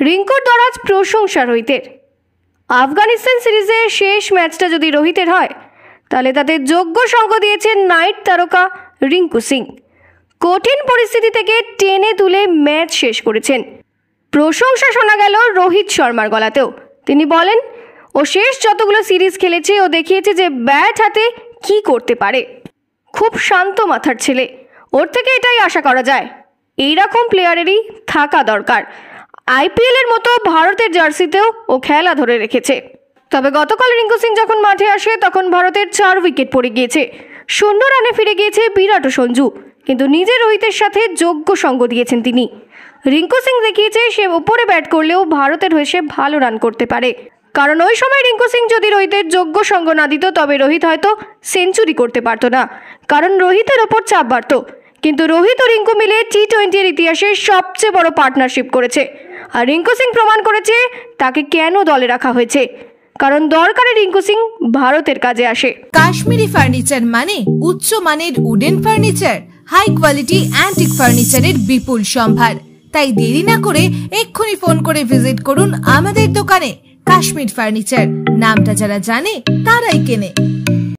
রিঙ্কুর দরাজ প্রশংসা রোহিতের। আফগানিস্তান সিরিজের শেষ ম্যাচটা যদি রোহিতের হয় তাহলে তাদের যোগ্য সঙ্গ দিয়েছেন নাইট তারকা রিঙ্কু সিং। কঠিন পরিস্থিতি থেকে টেনে তুলে ম্যাচ শেষ করেছেন। প্রশংসা শোনা গেল রোহিত শর্মার গলাতেও। তিনি বলেন, ও শেষ যতগুলো সিরিজ খেলেছে ও দেখিয়েছে যে ব্যাট হাতে কি করতে পারে। খুব শান্ত মাথার ছেলে, ওর থেকে এটাই আশা করা যায়। এইরকম প্লেয়ারেরই থাকা দরকার। আইপিএলের মতো ভারতের জার্সিতেও ও খেলা ধরে রেখেছে। তবে গতকাল রিঙ্কু সিং যখন মাঠে আসে তখন ভারতের 4 উইকেট পড়ে গিয়েছে। 0 রানে ফিরে গিয়েছে বিরাট ও সঞ্জু, কিন্তু নিজে রোহিতের সাথে যোগ্য সঙ্গ দিয়েছেন তিনি। রিঙ্কু সিং দেখিয়েছে সে ওপরে ব্যাট করলেও ভারতের হয়ে সে ভালো রান করতে পারে। কারণ ওই সময় রিঙ্কু সিং যদি রোহিতের যোগ্য সঙ্গ না দিত তবে রোহিত হয়তো সেঞ্চুরি করতে পারতো না, কারণ রোহিতের ওপর চাপ বাড়ত। কিন্তু রোহিত ও রিঙ্কু মিলে টি-20-এর ইতিহাসে সবচেয়ে বড় পার্টনারশিপ করেছে। আর রিঙ্কু সিং প্রমাণ করেছে তাকে কেন দলে রাখা হয়েছে, কারণ দরকারে রিঙ্কু সিং ভারতের কাজে আসে। কাশ্মীরি ফার্নিচার মানে উচ্চ মানের wooden furniture, high quality antique ফার্নিচারের বিপুল সম্ভার। তাই দেরি না করে এক্ষুনি ফোন করে ভিজিট করুন আমাদের দোকানে। কাশ্মীর ফার্নিচার, নামটা যারা জানে তারাই কেনে।